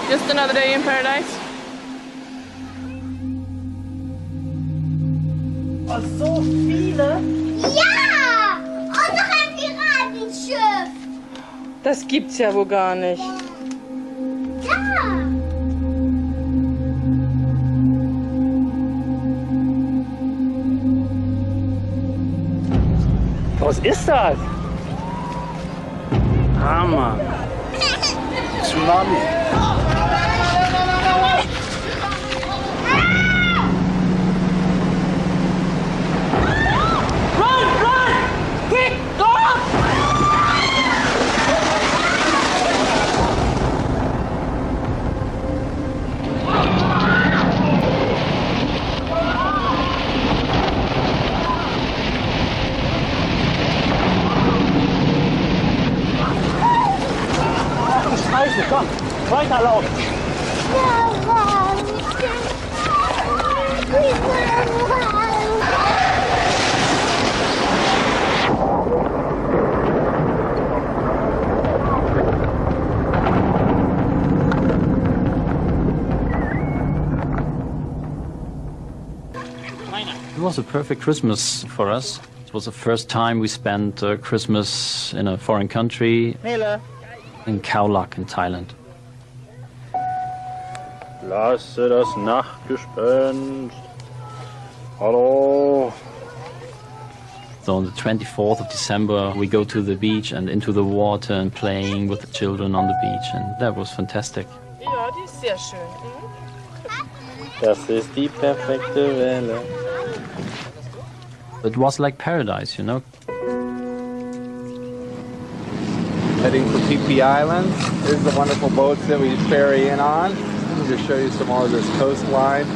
Just another day in paradise. Oh, so viele! Ja! Und noch ein Piratenschiff! Das gibt's ja wohl gar nicht. Ja! Was ist das? Hammer. Tsunami. Scheiße, komm, weiterlaufen. It was a perfect Christmas for us. It was the first time we spent Christmas in a foreign country, in Khao Lak in Thailand. Lasse das Nachtgespenst. Hallo. So on the 24th of December, we go to the beach and into the water and playing with the children on the beach, and that was fantastic. Ja, die ist sehr schön. Das ist die perfekte Welle. It was like paradise, you know. Heading for PP Island. Here's the wonderful boats that we ferry in on. I'll just show you some more of this coastline.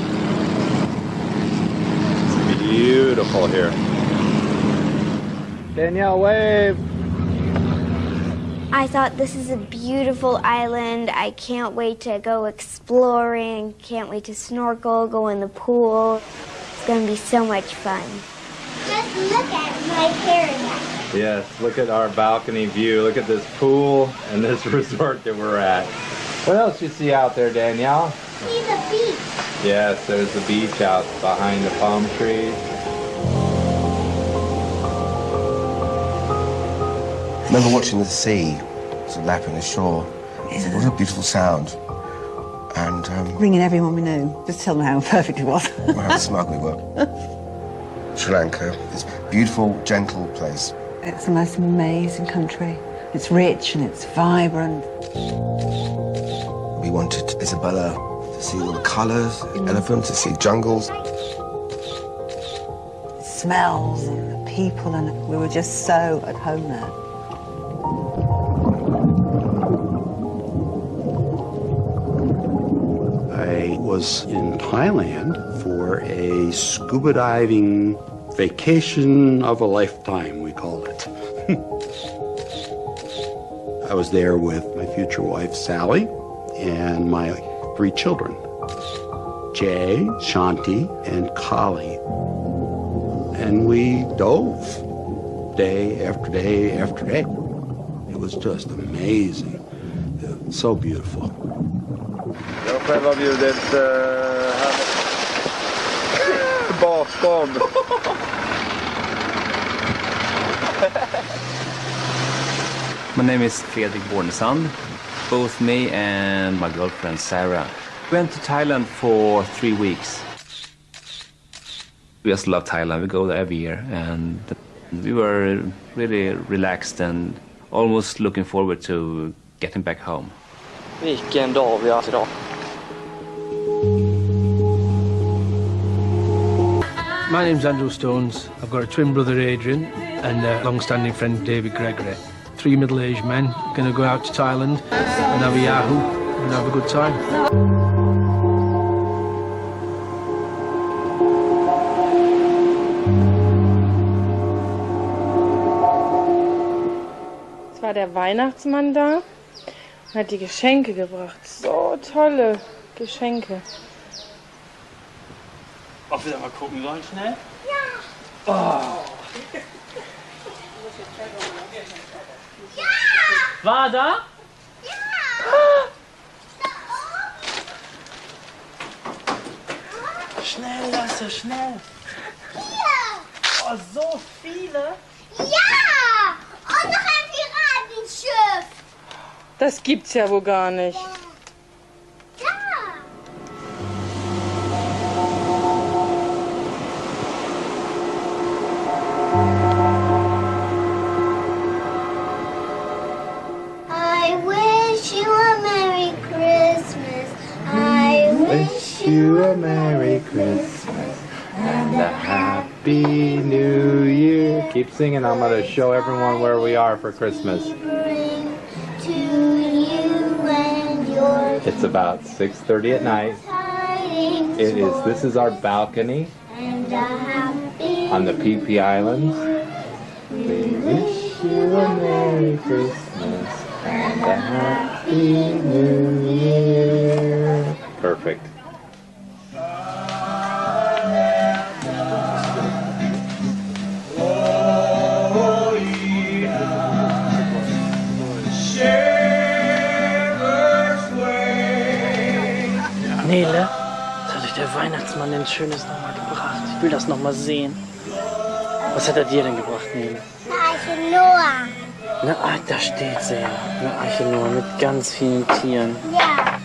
It's beautiful here. Danielle, wave. I thought this is a beautiful island. I can't wait to go exploring. Can't wait to snorkel, go in the pool. It's going to be so much fun. Just look at my paradise. Yes, look at our balcony view. Look at this pool and this resort that we're at. What else you see out there, Danielle? See the beach. Yes, there's the beach out behind the palm trees. I remember watching the sea sort of lapping the shore. It was a beautiful sound. And ringing everyone we knew, just tell them how perfect it was. how smug we were. Sri Lanka, this beautiful, gentle place. It's the most amazing country. It's rich and it's vibrant. We wanted Isabella to see all the colours, elephants, to see jungles. The smells and the people, and we were just so at home there. I was in Thailand for a scuba diving vacation of a lifetime, we called it. I was there with my future wife, Sally, and my 3 children, Jay, Shanti, and Kali. And we dove day after day after day. It was just amazing. So beautiful. Jag själv har bjudit här bakom. My name is Fredrik Bornesand. Both me and my girlfriend Sarah went to Thailand for 3 weeks. We just love Thailand. We go there every year, and we were really relaxed and almost looking forward to getting back home. Vilken dag vi har haft idag. My name's Andrew Stones. I've got a twin brother, Adrian, and a long-standing friend, David Gregory. 3 middle-aged men going to go out to Thailand and have a yahoo and have a good time. Es war der Weihnachtsmann da und hat die Geschenke gebracht. So tolle Geschenke. Ob wir da mal gucken sollen schnell? Ja. Oh. War er da? Schnell, Lasse, schnell. Hier! Oh, so viele. Ja! Und noch ein Piratenschiff! Das gibt's ja wohl gar nicht. Ja! I wish you a Merry Christmas. I wish You a Merry Christmas and a Happy New Year. Keep singing. I'm going to show everyone where we are for Christmas. bring to you and yours It's about 6:30 at night. tidings This is our balcony and a happy on the PP Islands. We wish you a Merry Christmas and a Happy New Year. Perfect. Nele, was hat euch der Weihnachtsmann denn Schönes nochmal gebracht? Ich will das nochmal sehen. Was hat er dir denn gebracht, Nele? Arche Noah. Na, da steht sie ja. Eine Arche Noah mit ganz vielen Tieren. Ja.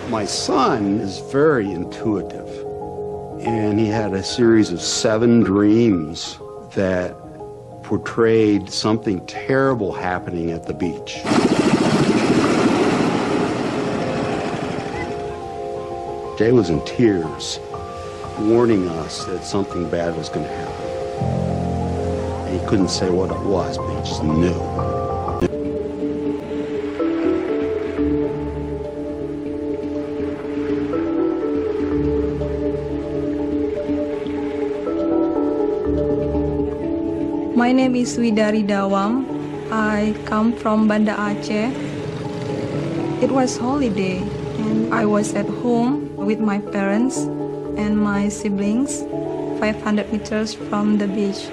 My son is very intuitive, and he had a series of 7 dreams that portrayed something terrible happening at the beach. Jay was in tears, warning us that something bad was going to happen. And he couldn't say what it was, but he just knew. My name is Widari Dawam. I come from Banda Aceh. It was holiday and I was at home with my parents and my siblings, 500 meters from the beach.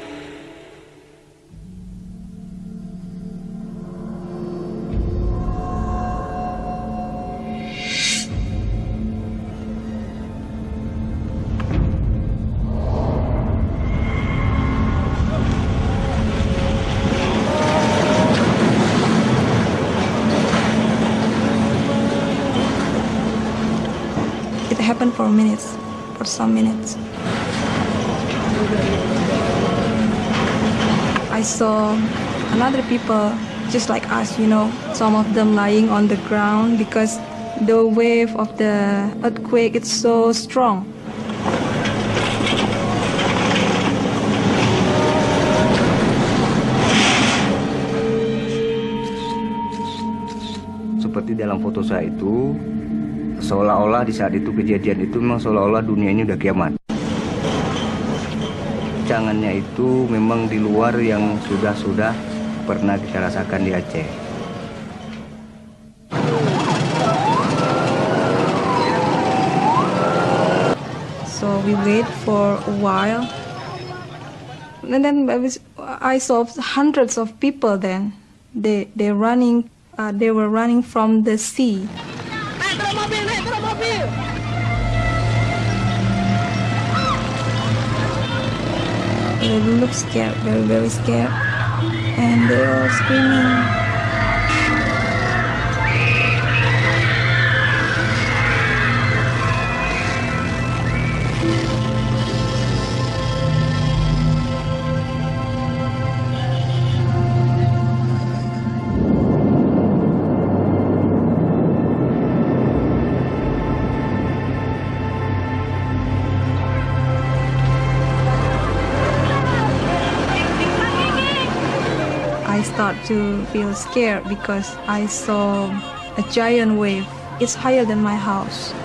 It happened for minutes, for some minutes. I saw another people just like us, you know, some of them lying on the ground because the wave of the earthquake is so strong. Seperti dalam foto saya itu, seolah-olah di saat itu kejadian itu memang seolah-olah dunia ini udah kiamat. Guncangannya itu memang di luar yang sudah pernah kita rasakan di Aceh. So we wait for a while, and then I saw hundreds of people. Then they running. They were running from the sea. They look scared, very, very scared, and they are screaming. I start to feel scared because I saw a giant wave. It's higher than my house.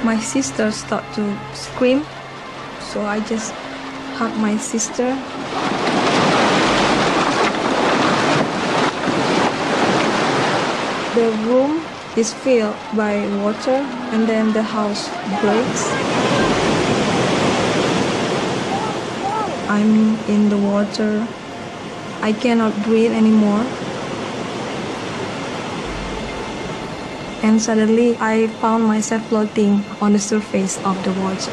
My sister started to scream, so I just hugged my sister. The room is filled by water, and then the house breaks. I'm in the water. I cannot breathe anymore. And suddenly I found myself floating on the surface of the water.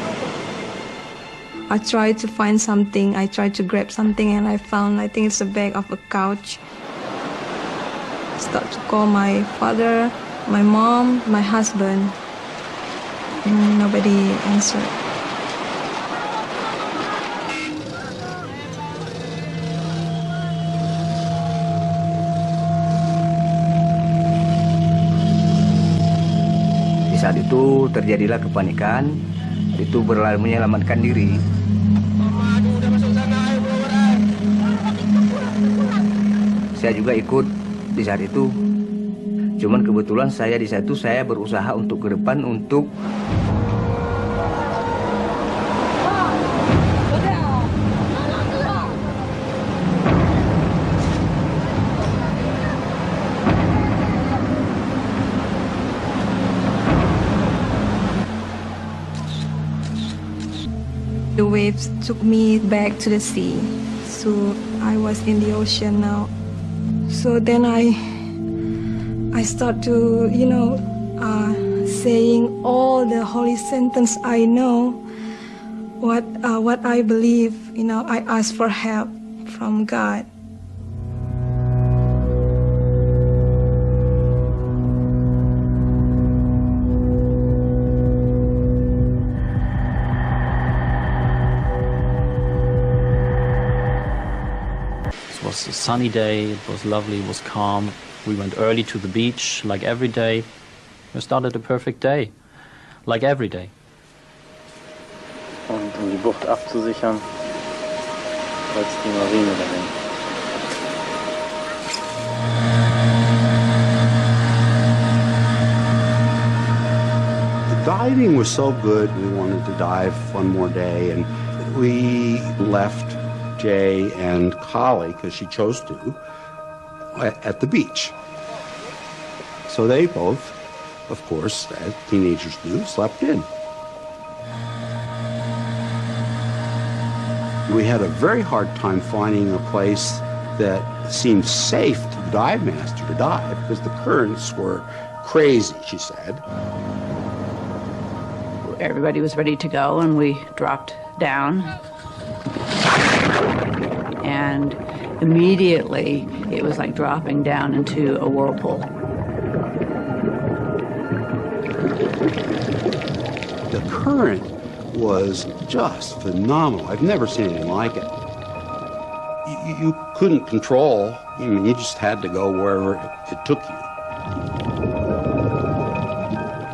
I tried to find something, I tried to grab something, and I found, I think it's a bag of a couch. I started to call my father, my mom, my husband. Nobody answered. Saat itu terjadilah kepanikan, itu berlari menyelamatkan diri. Saya juga ikut di saat itu. Cuman kebetulan saya di saat itu saya berusaha untuk ke depan untuk The waves took me back to the sea, so I was in the ocean now. So then I start to, saying all the holy sentence I know, what I believe. I ask for help from God. It was a sunny day, it was lovely, it was calm. We went early to the beach, like every day. We started a perfect day, like every day. Und um die Bucht abzusichern, als die Marine dahin. The diving was so good, we wanted to dive one more day, and we left Jay and Collie, because she chose to, at the beach. So they both, of course, as teenagers do, slept in. We had a very hard time finding a place that seemed safe to the dive master to dive, because the currents were crazy, she said. Everybody was ready to go, and we dropped down. And immediately, it was like dropping down into a whirlpool. The current was just phenomenal. I've never seen anything like it. You couldn't control. I mean, you just had to go wherever it took you.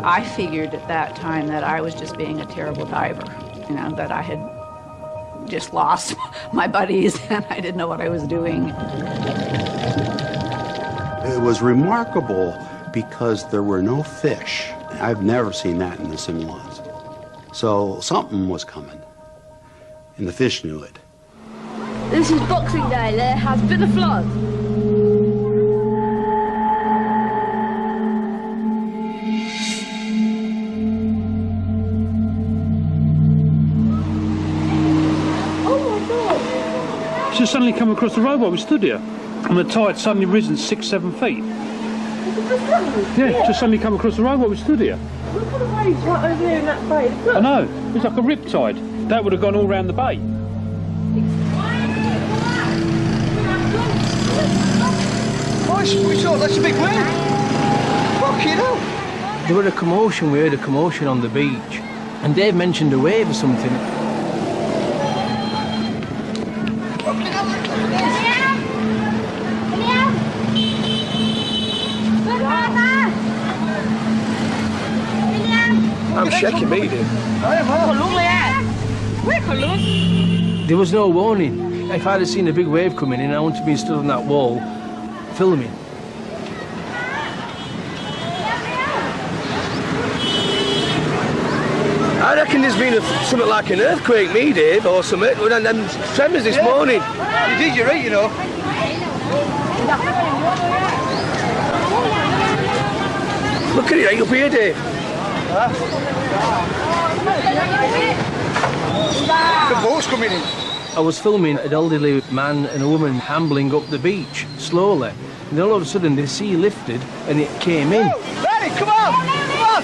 I figured at that time that I was just being a terrible diver, that I had just lost my buddies and I didn't know what I was doing. It was remarkable because there were no fish. I've never seen that in the simulons. So something was coming, and the fish knew it. This is Boxing Day. There has been a flood. Just suddenly come across the road while we stood here, and the tide suddenly risen 6-7 feet. Yeah, just suddenly come across the road while we stood here. Look at the waves right over there in that bay. I know. It was like a riptide. That would have gone all round the bay. We thought that's a big wave. Fucking hell. There was a commotion, we heard a commotion on the beach, and Dave mentioned a wave or something. I'm shaking me, dude. There was no warning. If I'd have seen a big wave coming in, I wouldn't have been stood on that wall filming. I reckon there's been something like an earthquake, me, Dave, or something. And them tremors this morning. You did, you're right, you know. Look at it, right up here, Dave. The boat's coming in. I was filming an elderly man and a woman ambling up the beach, slowly. And then all of a sudden the sea lifted and it came in. Hey, come on! Come on!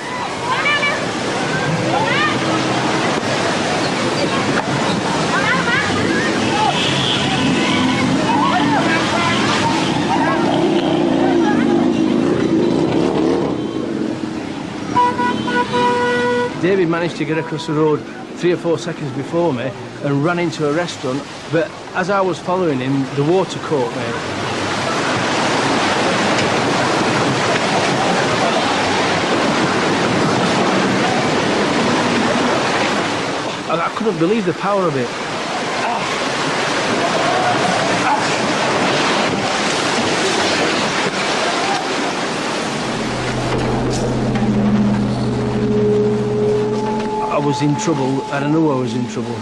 David managed to get across the road 3 or 4 seconds before me and ran into a restaurant, but as I was following him, the water caught me. I couldn't believe the power of it. I was in trouble, and I knew I was in trouble.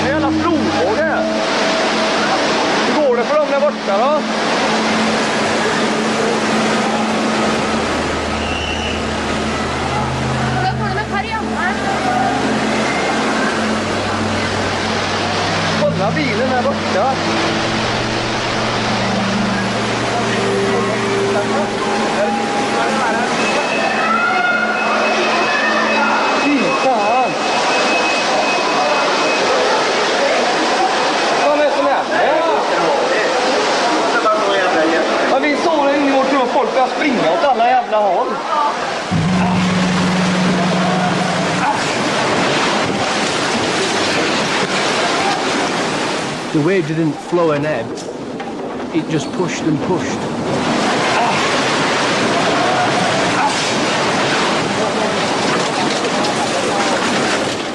Det är alla provvåg här. Hur går det för dem där borta då? Kolla bilen här borta. Fan! Vad är det som händer? Ja, vi såg det in och tror folk börjar springa åt alla jävla håll. The wave didn't flow and ebb, it just pushed and pushed.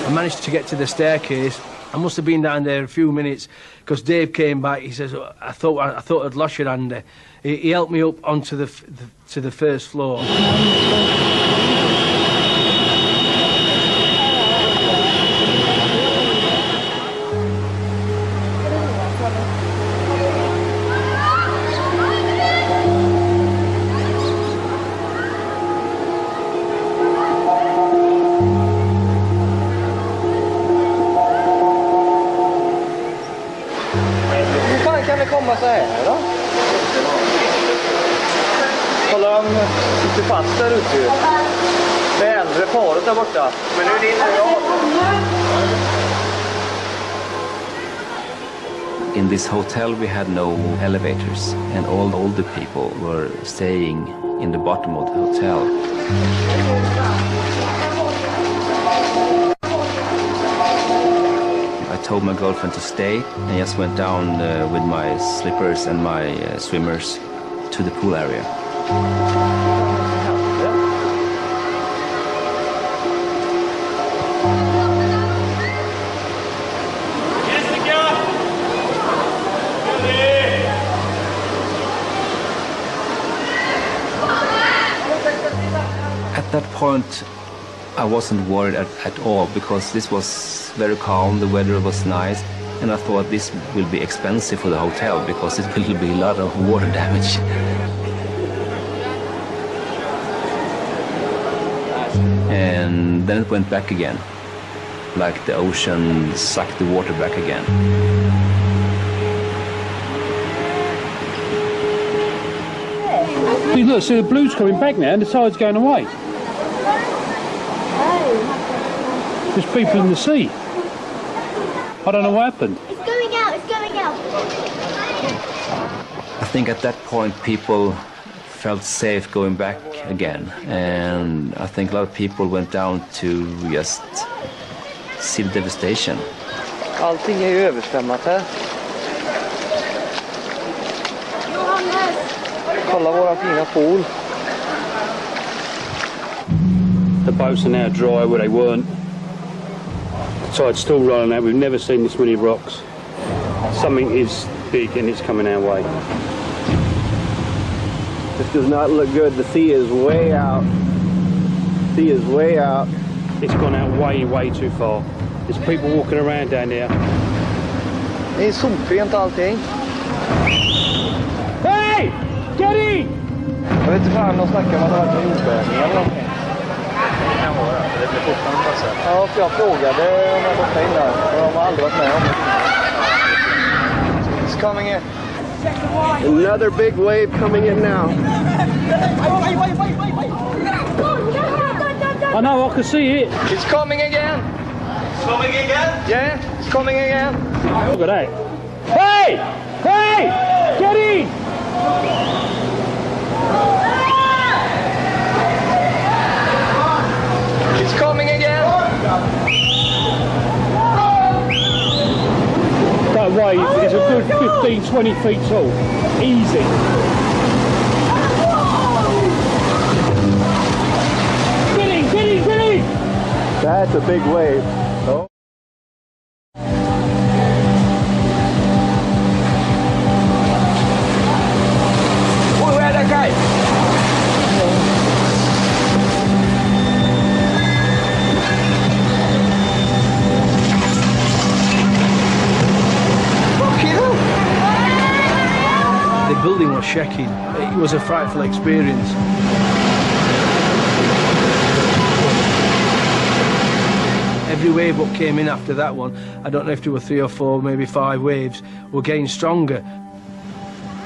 I managed to get to the staircase. I must have been down there a few minutes because Dave came back. He says, I thought I'd lost your hand. He helped me up onto the first floor. Komma så här då. Kolla, de sitter fast där ute ju. Det äldre paret där borta. Men nu är det inte jag. In this hotel we had no elevators and all the older people were staying in the bottom of the hotel. I told my girlfriend to stay and just went down with my slippers and my swimmers to the pool area. At that point I wasn't worried at all because this was very calm, the weather was nice, and I thought this will be expensive for the hotel because it will be a lot of water damage. And then it went back again, like the ocean sucked the water back again. Look, see the blue's coming back now and the tide's going away. There's people in the sea. I don't know what happened. It's going out, it's going out. I think at that point people felt safe going back again, and I think a lot of people went down to just see the devastation. Allting är ju översvämmat här. Kolla våra fina pool. The boats are now dry where they weren't. The tide's still rolling out. We've never seen this many rocks. Something is big and it's coming our way. This does not look good. The sea is way out. The sea is way out. It's gone out way, way too far. There's people walking around down there. Det är solrent allting. Hey! Get in! Jag vet inte fan, de snackar om att det har varit en jordbävning eller någonting. Det kan vara, för det blir fortfarande bara så här. Ja, för jag frågade om jag gått in där. För de har aldrig varit med om det. It's coming in. Another big wave coming in now. I know, I can see it. It's coming again. It's coming again? Yeah, it's coming again. Look at that. Hey! Hey! Get in! It's coming again. That wave is a good 15-20 feet tall. Easy. Get in, get in, get in! That's a big wave. Oh. Where are that guy? The building was shaking. It was a frightful experience. Every wave that came in after that one, I don't know if there were 3 or 4, maybe 5 waves, were getting stronger.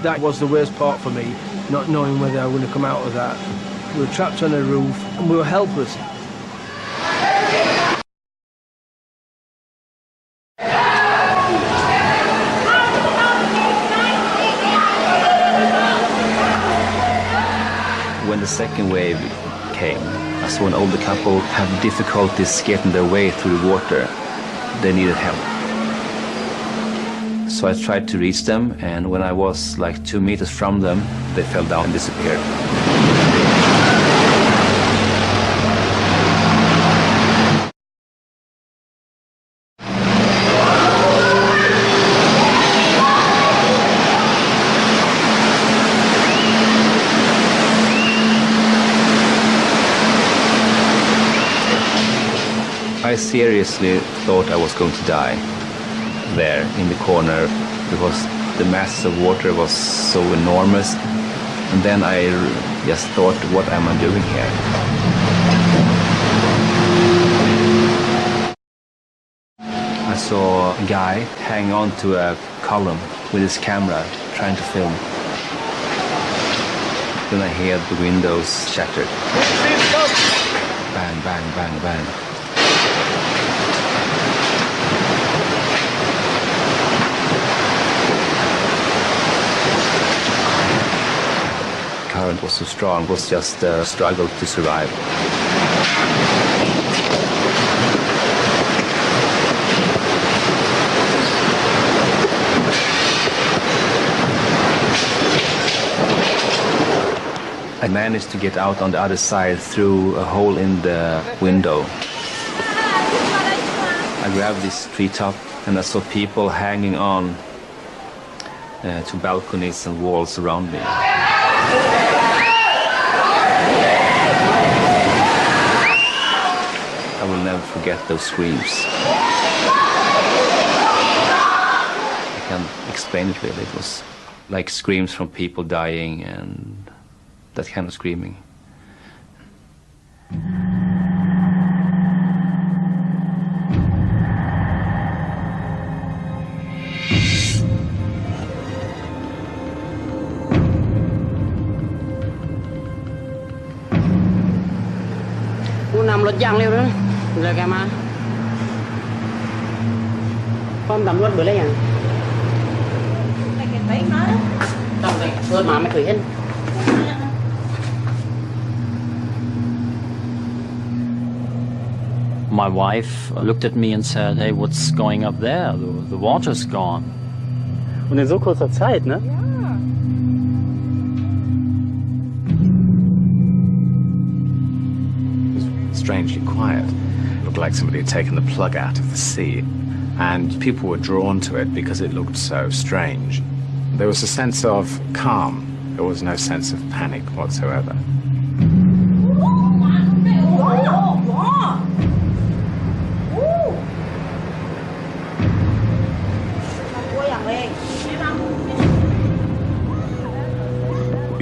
That was the worst part for me, not knowing whether I was going to come out of that. We were trapped on a roof and we were helpless. When the second wave came, I saw an older couple have difficulties getting their way through the water. They needed help. So I tried to reach them, and when I was like 2 meters from them, they fell down and disappeared. I seriously thought I was going to die there in the corner because the mass of water was so enormous. And then I just thought, what am I doing here? I saw a guy hang on to a column with his camera trying to film. Then I heard the windows shattered. Bang, bang, bang, bang. The current was so strong, it was just a struggle to survive. I managed to get out on the other side through a hole in the window. I grabbed this treetop and I saw people hanging on to balconies and walls around me. I will never forget those screams. I can't explain it really. It was like screams from people dying and that kind of screaming. นำรถยางเร็วเลยเลยแกมาป้อมตำรวจเบอร์อะไรอย่างต้องเลยรถมาไม่เคยเห็น My wife looked at me and said, "Hey, what's going up there? The water's gone." Und in so kurzer Zeit, ne? Strangely quiet. It looked like somebody had taken the plug out of the sea, and people were drawn to it because it looked so strange. There was a sense of calm. There was no sense of panic whatsoever.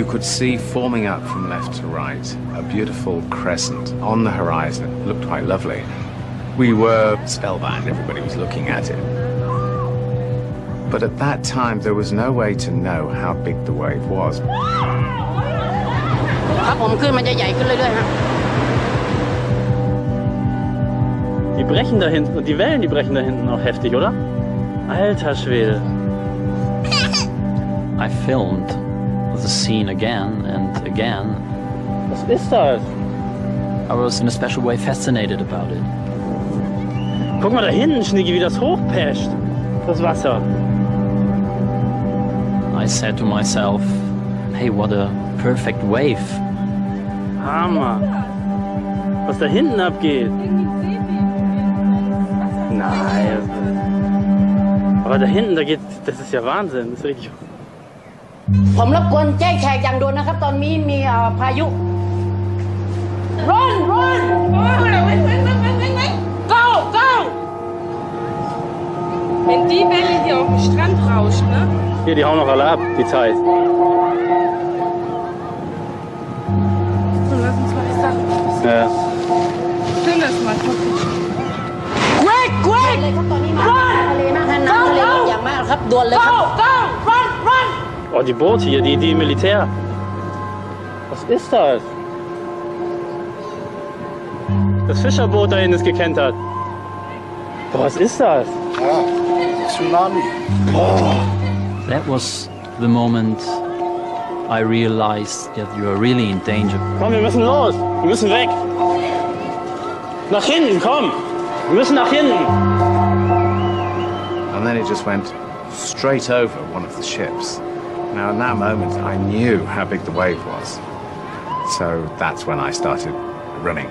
You could see forming up from left to right a beautiful crescent on the horizon. It looked quite lovely. We were spellbound, everybody was looking at it. But at that time, there was no way to know how big the wave was. Die brechen da hinten und die Wellen, die brechen da hinten auch heftig, oder? Alter Schwede. I filmed the scene again and again. Was ist das? I was in a special way fascinated about it. Guck mal da hinten, Schnicki, wie das hochpescht. Das Wasser. I said to myself, hey, what a perfect wave. Hammer. Was da hinten abgeht. Nein. Aber da hinten, das ist ja Wahnsinn. Das ist richtig. ผมรบกวนแจ้งแขกอย่างด่วนนะครับตอนนี้มีพายุ Run run go go Wenn die Welle hier auf den Strand rauscht, ne? Hier, die hauen noch alle ab, die Zeit. So, lass uns mal das Dach. Ja. Film das mal. Quick quick run go go อย่างมากครับด่วนเลยครับ go run run Oh, die Boote hier, die Militär. Was ist das? Das Fischerboot da hinten ist gekentert. Boah, was ist das? Ja, Tsunami. Boah. That was the moment I realized that you are really in danger. Komm, wir müssen los. Wir müssen weg. Nach hinten, komm. Wir müssen nach hinten. And then it just went straight over one of the ships. Now, in that moment, I knew how big the wave was. So that's when I started running.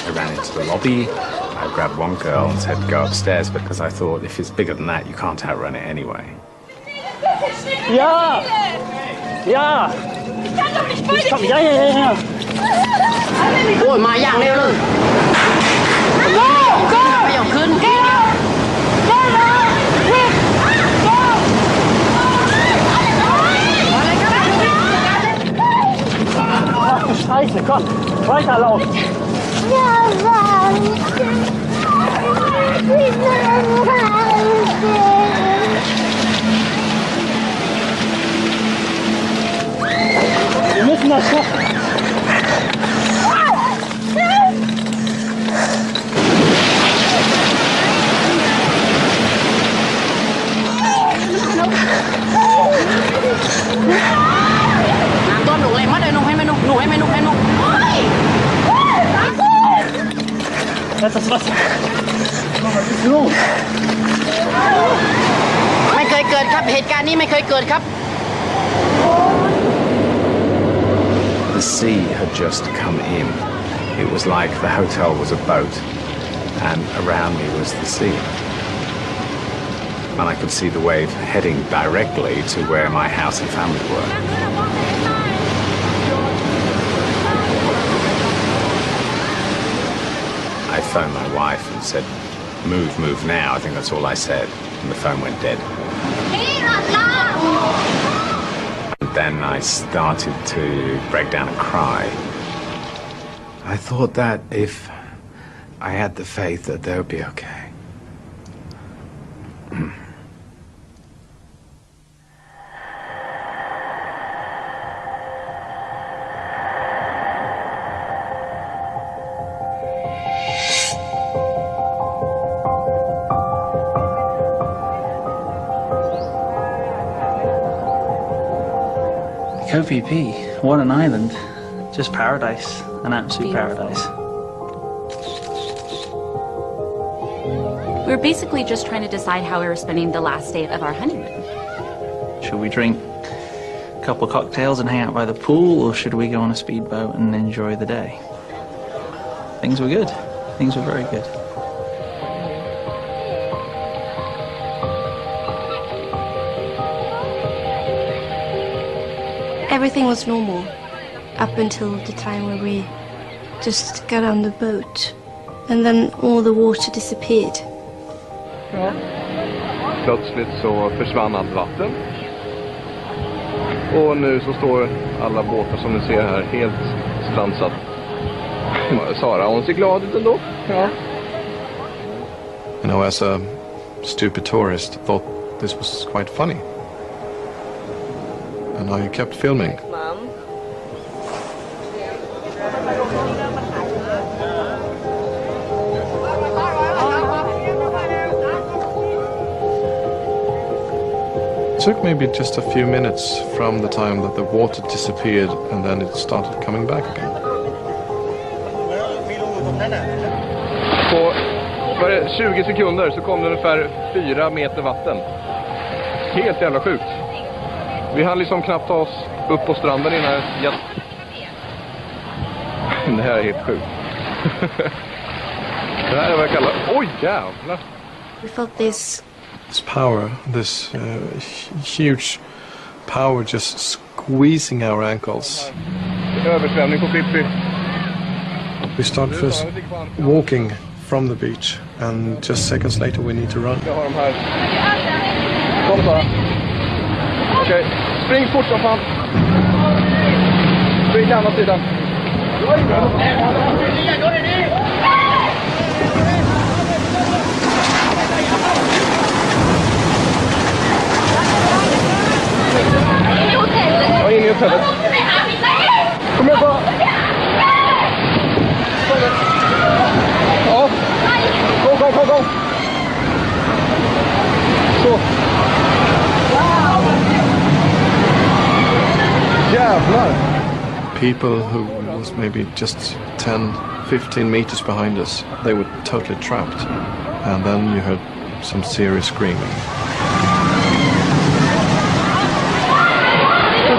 I ran into the lobby. I grabbed one girl and said, go upstairs, because I thought if it's bigger than that, you can't outrun it anyway. Ja! Ja! Ich komm, ja! Oh, มาอย่างเร็วเลย Go go ไม่ยอมขึ้น Scheiße, komm, weiterlaufen. Wir müssen das schaffen. Das ist das Wasser. Was ist los? ไม่เคยเกิดครับเหตุการณ์นี้ไม่เคยเกิดครับ The sea had just come in. It was like the hotel was a boat, and around me was the sea. And I could see the wave heading directly to where my house and family were. I phoned my wife and said, move now. I think that's all I said. And the phone went dead. And then I started to break down and cry. I thought that if I had the faith that they would be okay. Koh Phi Phi, what an island. Just paradise, an absolute paradise. We were basically just trying to decide how we were spending the last day of our honeymoon. Should we drink a couple of cocktails and hang out by the pool, or should we go on a speedboat and enjoy the day? Things were good. Things were very good. Everything was normal up until the time where we just got on the boat, and then all the water disappeared. Plötsligt så försvann allt vatten. Och nu så står alla båtar som ni ser här helt strandsatt. Sara, hon ser glad ut ändå. Ja. You know, as a stupid tourist, I thought this was quite funny. And I kept filming. It took maybe just a few minutes from the time that the water disappeared and then it started coming back again. På för 20 sekunder så kom det ungefär 4 meter vatten. Helt jävla sjukt. Vi hann liksom knappt ta oss upp på stranden innan det här är helt sjukt. Det här är vad jag kallar... Oj, jävlar! We felt this power, this huge power just squeezing our ankles. Översvämning på Pippi. We start first walking from the beach and just seconds later we need to run. Jag har de här. Kom Sara. Okej, spring fort som fan. Spring till andra sidan. Ja, in i hotellet. Kom igen Sara. Ja. Go. Så. Jävlar. People who was maybe just 10-15 meters behind us, they were totally trapped. And then you heard some serious screaming.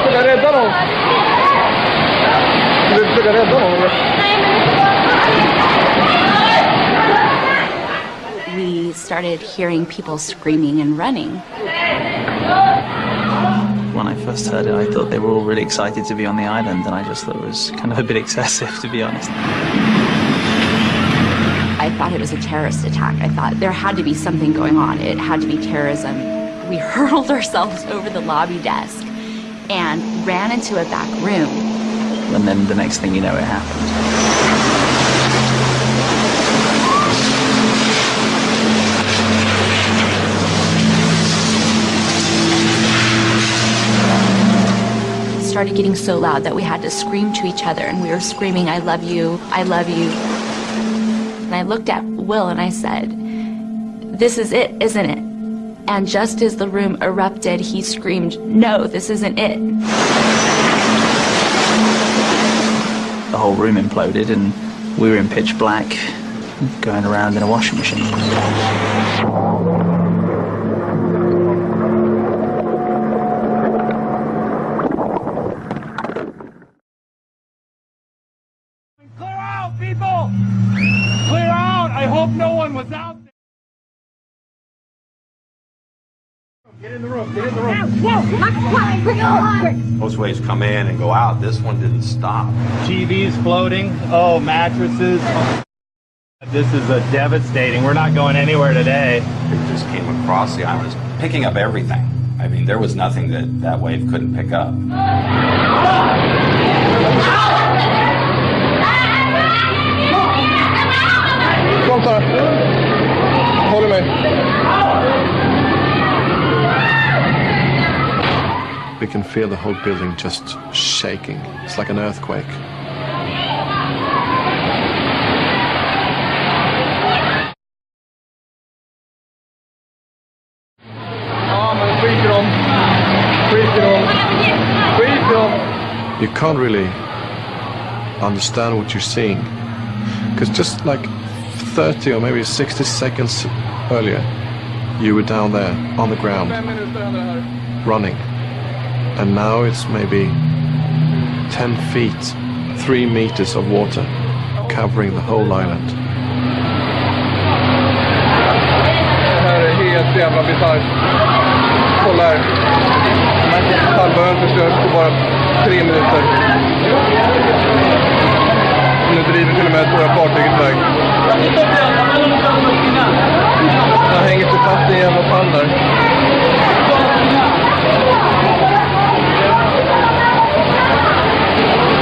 Ska jag rädda dem? Ska du försöka rädda dem eller? We started hearing people screaming and running. When I first heard it, I thought they were all really excited to be on the island, and I just thought it was kind of a bit excessive, to be honest. I thought it was a terrorist attack. I thought there had to be something going on. It had to be terrorism. We hurled ourselves over the lobby desk and ran into a back room. And then the next thing you know, it happened. Started getting so loud that we had to scream to each other, and we were screaming, I love you, I love you. And I looked at Will and I said, this is it, isn't it? And just as the room erupted, he screamed, no, this isn't it. The whole room imploded and we were in pitch black, going around in a washing machine. People! Clear out! I hope no one was out there! Get in the room, get in the room. Most waves come in and go out. This one didn't stop. TVs floating. Oh, mattresses. This is devastating. We're not going anywhere today. It just came across the island, picking up everything. I mean, there was nothing that wave couldn't pick up. Kom Sara. Håller mig. We can feel the whole building just shaking. It's like an earthquake. Ja, men skit i dem. Skit i dem. Skit i dem. you can't really understand what you're seeing. Because just like 30 or maybe 60 seconds earlier, you were down there on the ground, running. And now it's maybe 10 feet, 3 meters of water covering the whole island. Det här är helt jävla bisarrt. Kolla här. Halva ön förstörs på bara 3 minuter. Nu driver till och med stora fartyget iväg. Han hänger sig fast i en jävla pall där.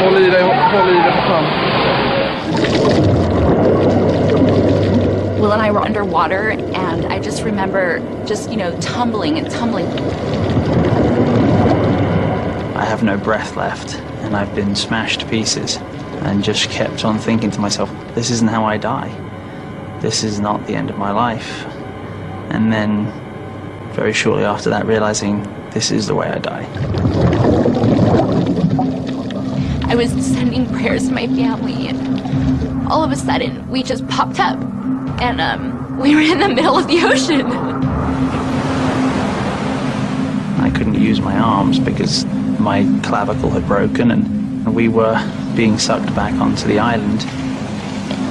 Håll i dig för fan. Will and I were underwater, and I just remember just, tumbling and tumbling. I have no breath left, and I've been smashed to pieces, and just kept on thinking to myself, this isn't how I die. This is not the end of my life. And then, very shortly after that, realizing this is the way I die. I was sending prayers to my family, and all of a sudden, we just popped up, and we were in the middle of the ocean. I couldn't use my arms because my clavicle had broken, and we were being sucked back onto the island.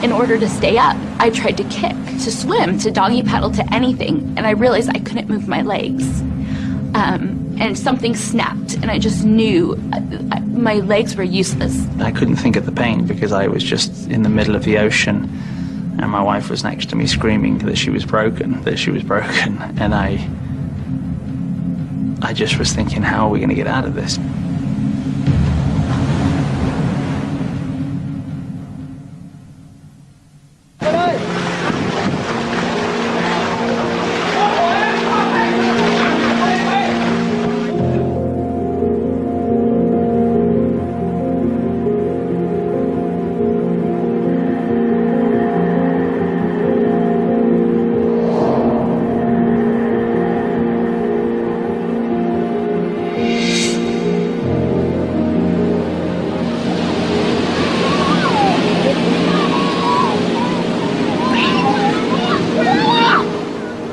In order to stay up, I tried to kick, to swim, to doggy paddle, to anything, and I realized I couldn't move my legs. And something snapped, and I just knew my legs were useless. I couldn't think of the pain because I was just in the middle of the ocean, and my wife was next to me screaming that she was broken, and I just was thinking, how are we going to get out of this?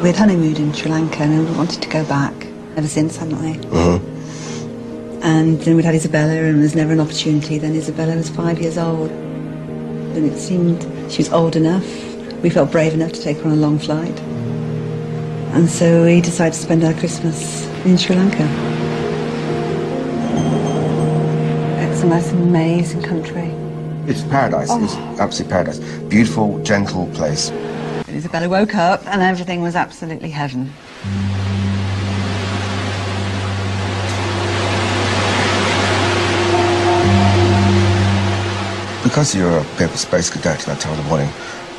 We'd honeymooned in Sri Lanka and we wanted to go back ever since, hadn't we? And then we'd had Isabella and there was never an opportunity. Then Isabella was 5 years old and it seemed she was old enough. We felt brave enough to take her on a long flight. And so we decided to spend our Christmas in Sri Lanka. It's the most amazing country. It's paradise. Oh. It's absolute paradise. Beautiful, gentle place. Isabella woke up and everything was absolutely heaven. Because you're a bit of a space cadet at that time of the morning,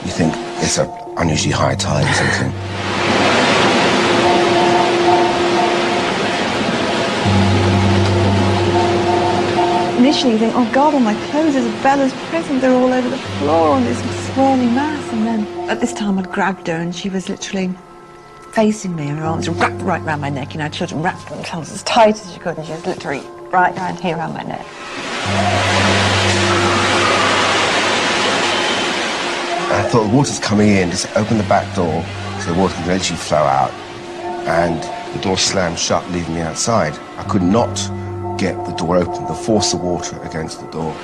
you think it's an unusually high tide or something. Initially you think, oh God, all my clothes, Isabella's presents, they're all over the floor on this swirling mass. And then at this time I'd grabbed her and she was literally facing me, her arms wrapped right around my neck. You know, children wrapped themselves as tight as you could and she was literally right around here around my neck. I thought the water's coming in, just open the back door so the water can eventually flow out. And the door slammed shut, leaving me outside. I could not get the door open, the force of water against the door.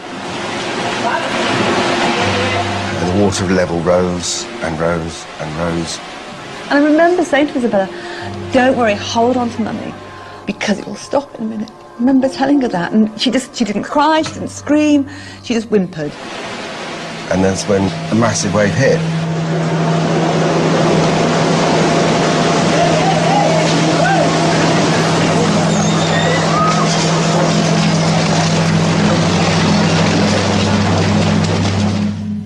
And the water level rose and rose and rose. And I remember saying to Isabella, don't worry, hold on to Mummy, because it will stop in a minute. I remember telling her that, and she didn't cry, she didn't scream, she just whimpered. And that's when a massive wave hit.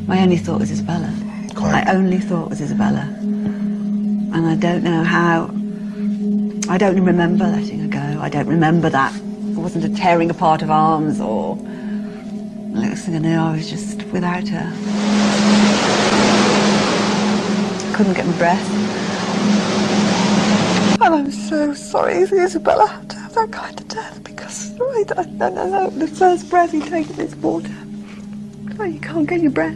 My only thought was Isabella. My only thought was Isabella. And I don't know how, I don't remember letting her go. I don't remember that. It wasn't a tearing apart of arms or, the next thing I knew, I was just without her. I couldn't get my breath. And I'm so sorry, Isabella had to have that kind of death because no, the first breath you take is water. Oh, you can't get your breath.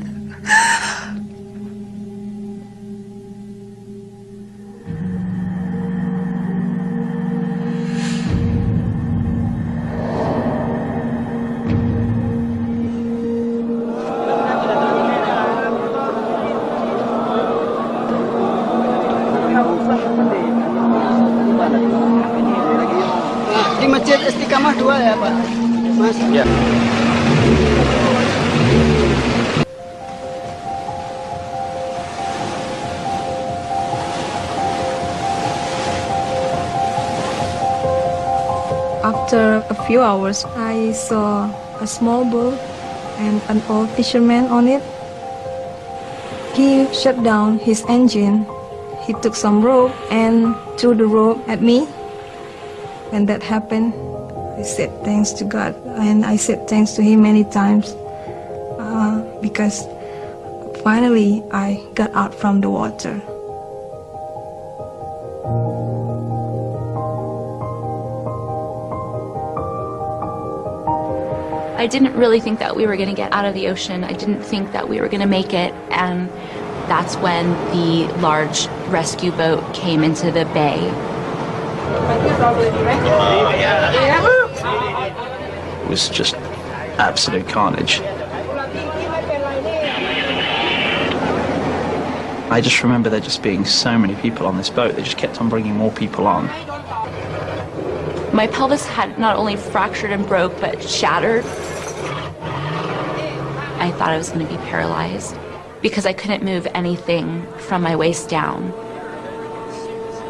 Di Masjid Istiqamah 2 ya Pak? Mas? Ya. After a few hours, I saw a small boat and an old fisherman on it. He shut down his engine. He took some rope and threw the rope at me. When that happened, I said thanks to God, and I said thanks to him many times because finally I got out from the water. I didn't really think that we were going to get out of the ocean. I didn't think that we were going to make it, and that's when the large rescue boat came into the bay. It was just absolute carnage. I just remember there just being so many people on this boat. They just kept on bringing more people on. My pelvis had not only fractured and broke, but shattered. I thought I was going to be paralyzed because I couldn't move anything from my waist down.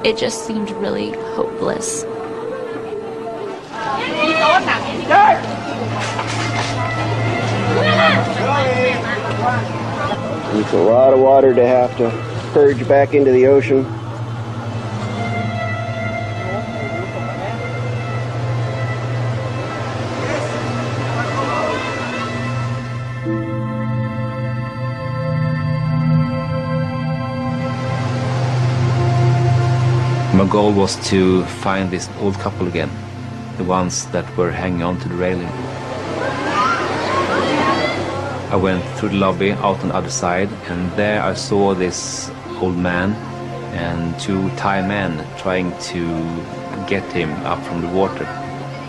It just seemed really hopeless. It's a lot of water to have to purge back into the ocean. My goal was to find this old couple again, the ones that were hanging on to the railing. I went through the lobby out on the other side, and there I saw this old man and two Thai men trying to get him up from the water.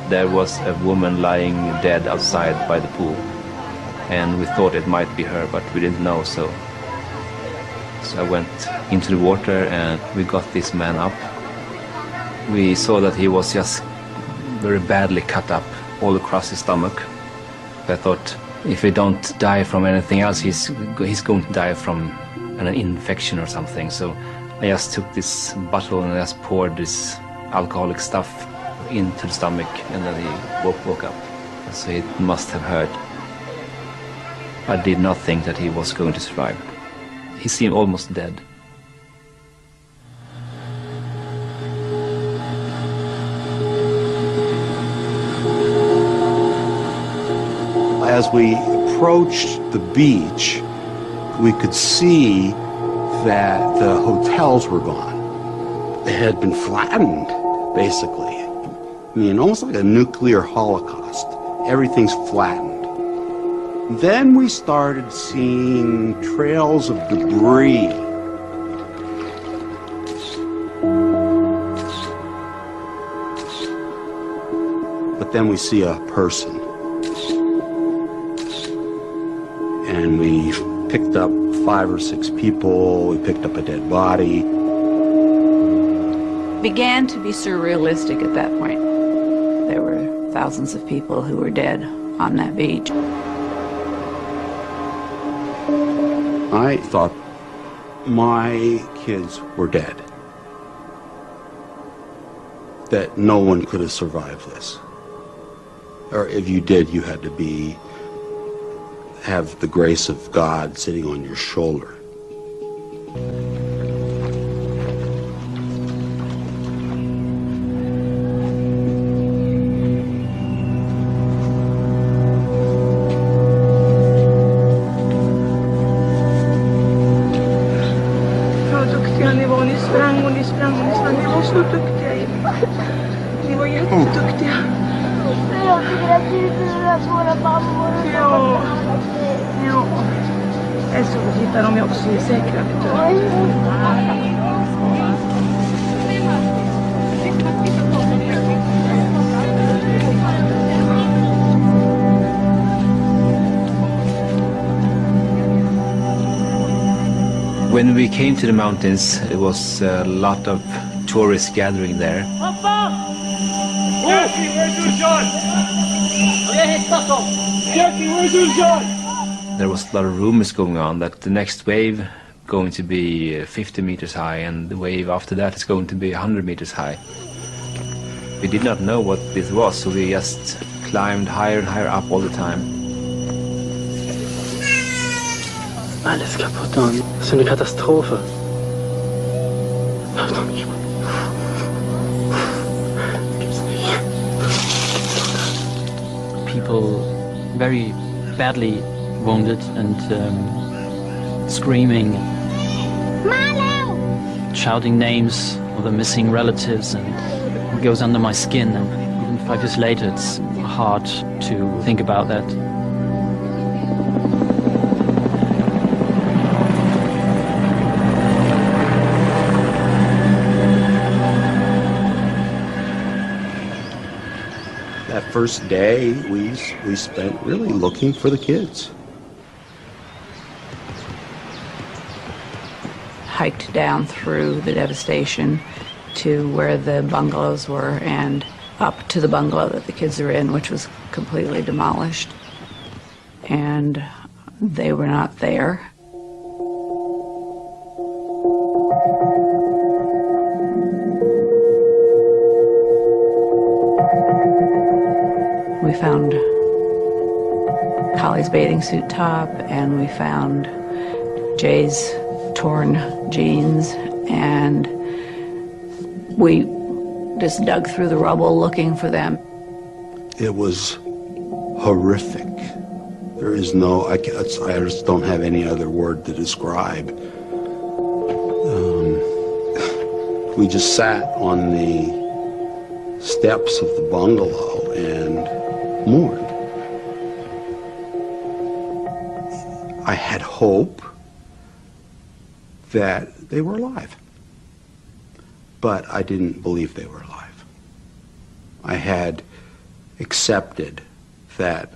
There was a woman lying dead outside by the pool, and we thought it might be her, but we didn't know, so I went into the water and we got this man up. We saw that he was just very badly cut up all across his stomach. I thought, if he don't die from anything else, he's going to die from an infection or something. So I just took this bottle and I just poured this alcoholic stuff into the stomach, and then he woke up. So it must have hurt. I did not think that he was going to survive. He seemed almost dead. As we approached the beach, we could see that the hotels were gone. They had been flattened, basically. I mean, almost like a nuclear holocaust. Everything's flattened. Then we started seeing trails of debris. But then we see a person. And we picked up 5 or 6 people, we picked up a dead body. Began to be surrealistic at that point. There were thousands of people who were dead on that beach. I thought my kids were dead. That no one could have survived this. Or if you did, you had to have the grace of God sitting on your shoulder. Vad duktiga ni var, ni sprang och ni sprang och ni sprang. Ni var så duktiga. Ni var jätteduktiga. Jo. Så hittar de ju också i säkra. When we came to the mountains, there was a lot of tourists gathering there. Jackie, where's your John? Jackie, where's your John? There was a lot of rumors going on that the next wave going to be 50 meters high, and the wave after that is going to be 100 meters high. We did not know what this was, so we just climbed higher and higher up all the time. Alles kaputt, Don. Das ist eine Katastrophe. People very badly wounded and screaming, shouting names of the missing relatives, and it goes under my skin. And even 5 years later, it's hard to think about that. That first day, we spent really looking for the kids. Hiked down through the devastation to where the bungalows were and up to the bungalow that the kids are in, which was completely demolished. And they were not there. We found Collie's bathing suit top, and we found Jay's torn jeans, and we just dug through the rubble looking for them. It was horrific. There is no, I just don't have any other word to describe. We just sat on the steps of the bungalow and mourned. I had hope that they were alive, but I didn't believe they were alive. I had accepted that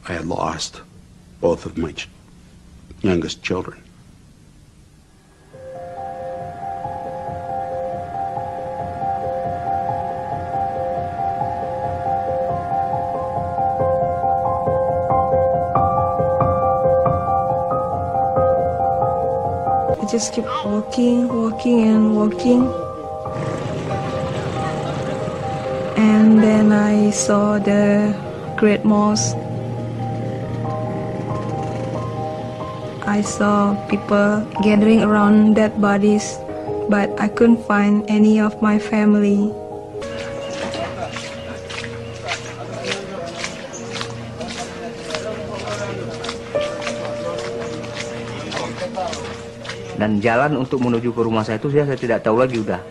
I had lost both of my youngest children. I just kept walking and walking. And then I saw the Great Mosque. I saw people gathering around dead bodies, but I couldn't find any of my family. Dan jalan untuk menuju ke rumah saya itu saya tidak tahu lagi udah.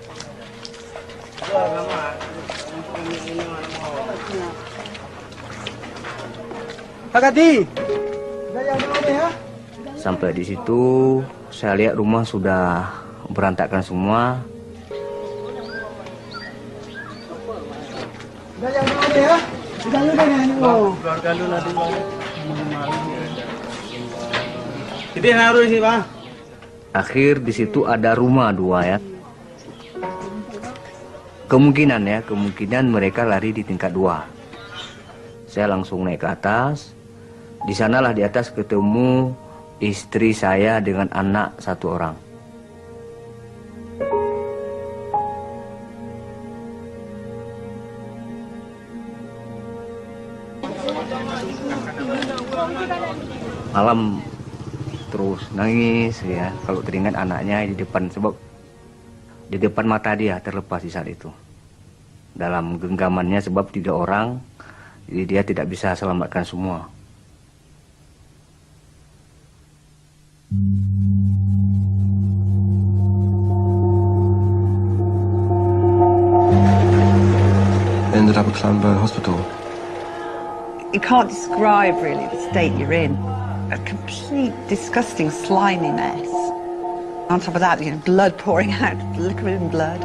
Sampai di situ saya lihat rumah sudah berantakan semua. Akhir di situ ada rumah dua ya. Kemungkinan mereka lari di tingkat 2. Saya langsung naik ke atas. Di sanalah di atas ketemu istri saya dengan anak 1 orang. Malam terus nangis ya, kalau teringat anaknya di depan, sebab di depan mata dia terlepas di saat itu. Dalam genggamannya sebab 3 orang, jadi dia tidak bisa selamatkan semua. Ended up at Clanburn Hospital. You can't describe really the state you're in. A complete, disgusting, slimy mess. On top of that, you know, blood pouring out, liquid and blood.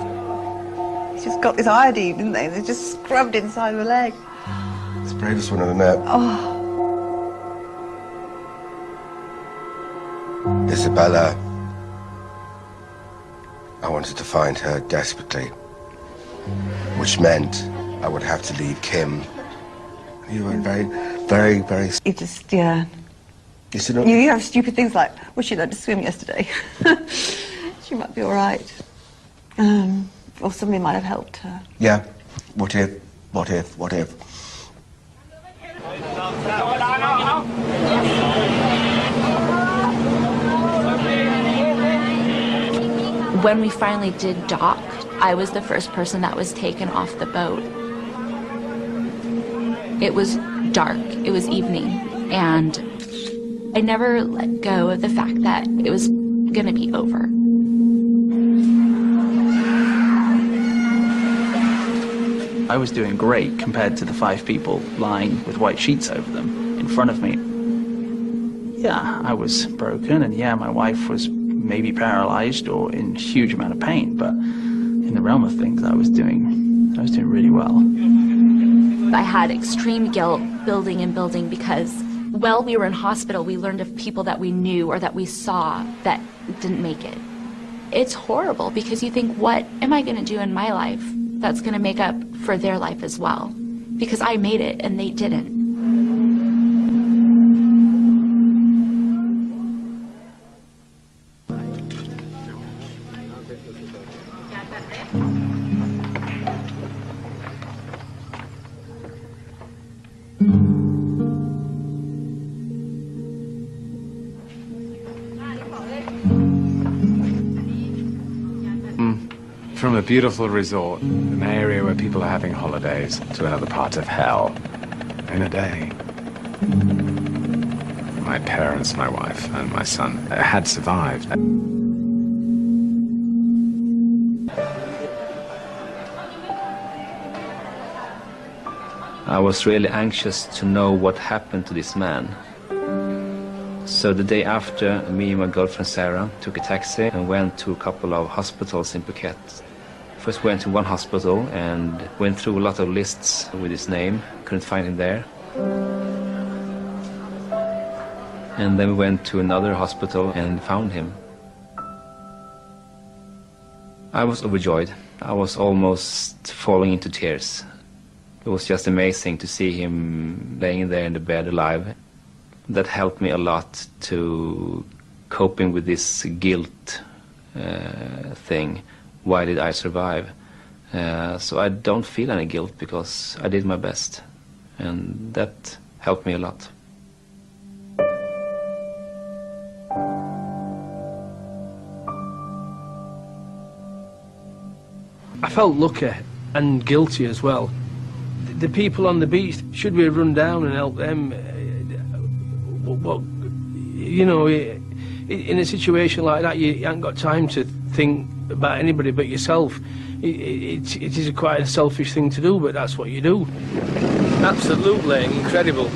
He's just got this iodine, didn't they? They're just scrubbed inside of the leg. It's the bravest one I've ever met. Oh. Isabella. I wanted to find her desperately, which meant I would have to leave Kim. You were very... You just, yeah. You have stupid things like, well, she learned to swim yesterday. She might be all right. Or somebody might have helped her. Yeah. What if? When we finally did dock, I was the first person that was taken off the boat. It was dark, it was evening, and I never let go of the fact that it was gonna be over. I was doing great compared to the 5 people lying with white sheets over them in front of me. Yeah, I was broken, and yeah, my wife was maybe paralyzed or in a huge amount of pain, but in the realm of things, I was doing really well. I had extreme guilt building and building because while we were in hospital, we learned of people that we knew or that we saw that didn't make it. It's horrible because you think, what am I going to do in my life that's going to make up for their life as well? Because I made it and they didn't. From a beautiful resort, an area where people are having holidays, to another part of hell in a day. My parents, my wife, and my son had survived. I was really anxious to know what happened to this man. So the day after, me and my girlfriend Sarah took a taxi and went to a couple of hospitals in Phuket. First went to one hospital and went through a lot of lists with his name, couldn't find him there. And then we went to another hospital and found him. I was overjoyed. I was almost falling into tears. It was just amazing to see him laying there in the bed alive. That helped me a lot to coping with this guilt thing. Why did I survive? So I don't feel any guilt because I did my best. And that helped me a lot. I felt lucky and guilty as well. The people on the beach, should we have run down and helped them? Well, you know, in a situation like that, you haven't got time to think about anybody but yourself. It is quite a selfish thing to do, but that's what you do. Absolutely incredible.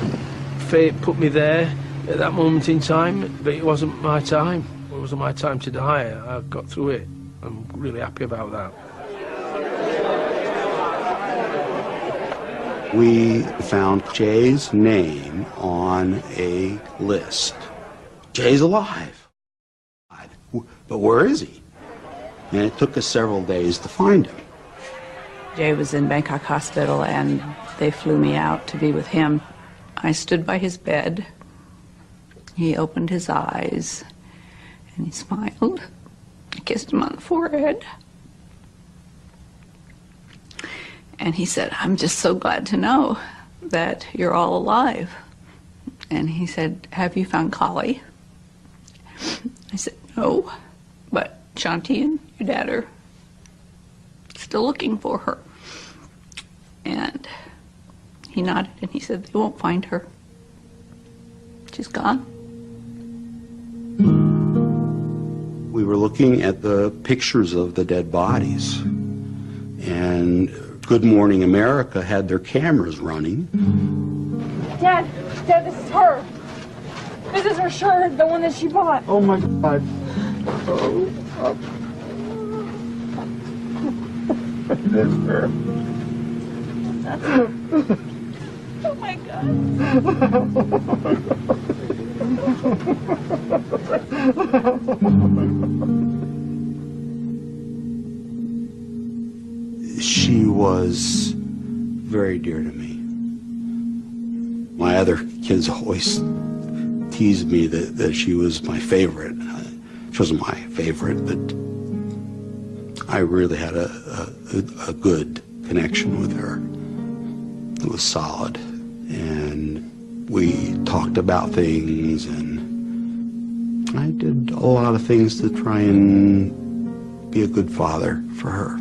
Fate put me there at that moment in time, but it wasn't my time. It wasn't my time to die. I got through it. I'm really happy about that. We found Jay's name on a list. Jay's alive. But where is he? And it took us several days to find him. Jay was in Bangkok Hospital and they flew me out to be with him. I stood by his bed. He opened his eyes and he smiled. I kissed him on the forehead. And he said, "I'm just so glad to know that you're all alive." And he said, "Have you found Kali?" I said, "No, but Shanti and your dad are still looking for her." And he nodded and he said, "They won't find her. She's gone." We were looking at the pictures of the dead bodies, and Good Morning America had their cameras running, Dad, this is her. This is her shirt, the one that she bought. Oh my God. Oh. It is her. That's her. Oh my God. She was very dear to me. My other kids always teased me that she was my favorite. She wasn't my favorite, but I really had a good connection with her. It was solid, and we talked about things, and I did a lot of things to try and be a good father for her.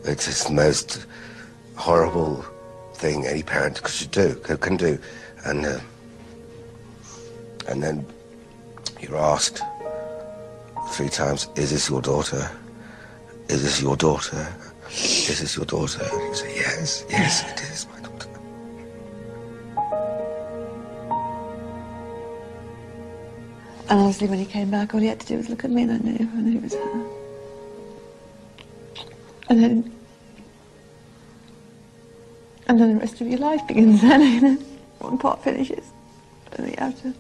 It's just the most horrible thing any parent can do. And then you're asked 3 times, is this your daughter? Is this your daughter? Is this your daughter? And you say, yes, yes, it is my daughter. And honestly, when he came back, all he had to do was look at me, and I knew it was her. And then the rest of your life begins then. One part finishes, and you have to.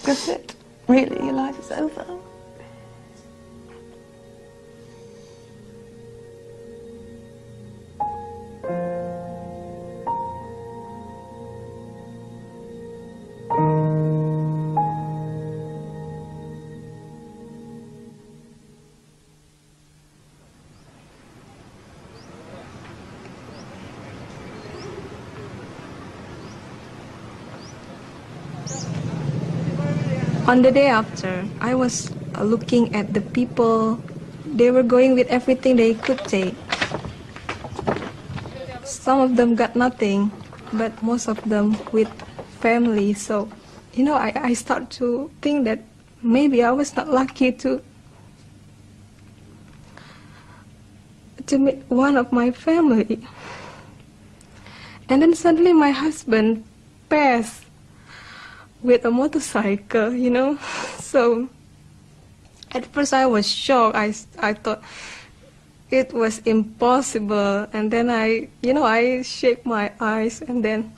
That's it. Really, your life is over. On the day after, I was looking at the people. They were going with everything they could take. Some of them got nothing, but most of them with family. So, you know, I start to think that maybe I was not lucky to meet one of my family. And then suddenly my husband passed with a motorcycle, you know. So at first I was shocked. I thought it was impossible, and then I shake my eyes, and then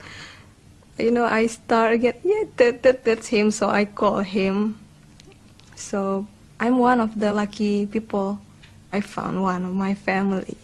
I start again. Yeah, that's him. So I call him. So I'm one of the lucky people. I found one of my family.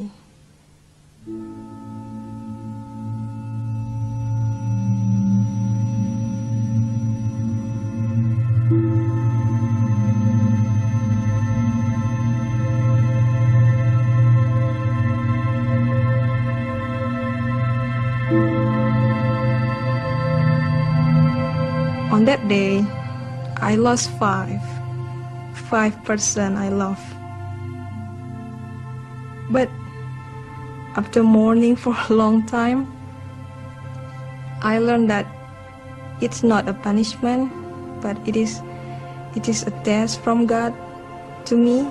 On that day, I lost 5 person I love. But after mourning for a long time, I learned that it's not a punishment, but it is a test from God to me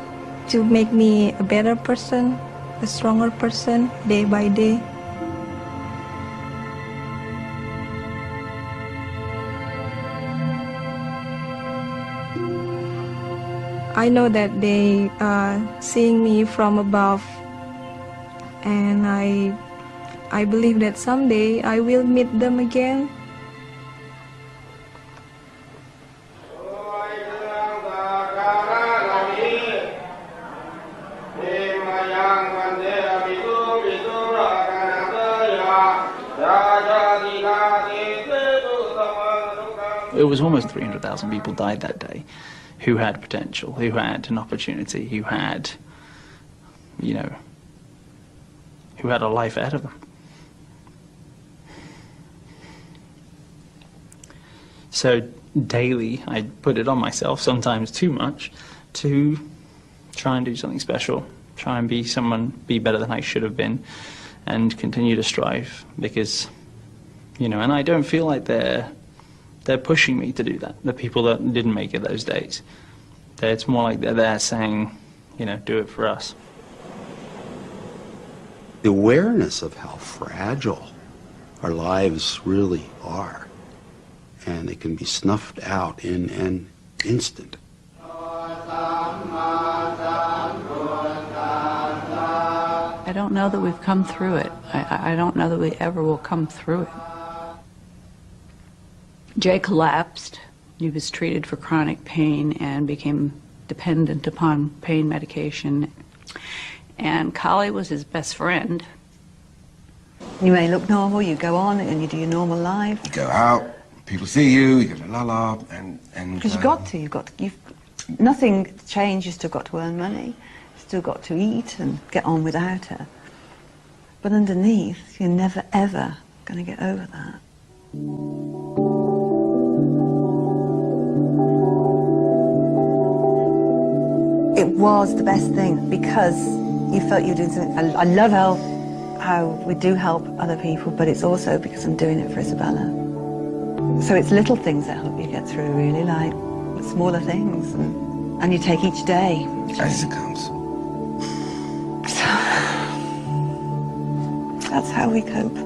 to make me a better person, a stronger person day by day. I know that they are seeing me from above, and I believe that someday I will meet them again. It was almost 300,000 people died that day who had potential, who had an opportunity, who had, who had a life ahead of them. So daily. I put it on myself, sometimes too much, to try and do something special, try and be better than I should have been, and continue to strive, because, you know, and I don't feel like they're pushing me to do that, the people that didn't make it those days. It's more like they're there saying, you know, do it for us. The awareness of how fragile our lives really are, and they can be snuffed out in an instant. I don't know that we've come through it. I don't know that we ever will come through it. Jay collapsed. He was treated for chronic pain and became dependent upon pain medication. And Collie was his best friend. You may look normal, you go on and you do your normal life. You go out, people see you, you go la la, and because nothing changed. You still got to earn money, still got to eat and get on without her. But underneath, you're never ever going to get over that. It was the best thing because you felt you were doing something. I love how we do help other people, but it's also because I'm doing it for Isabella. So it's little things that help you get through, really, like smaller things, and you take each day as it comes. So that's how we cope.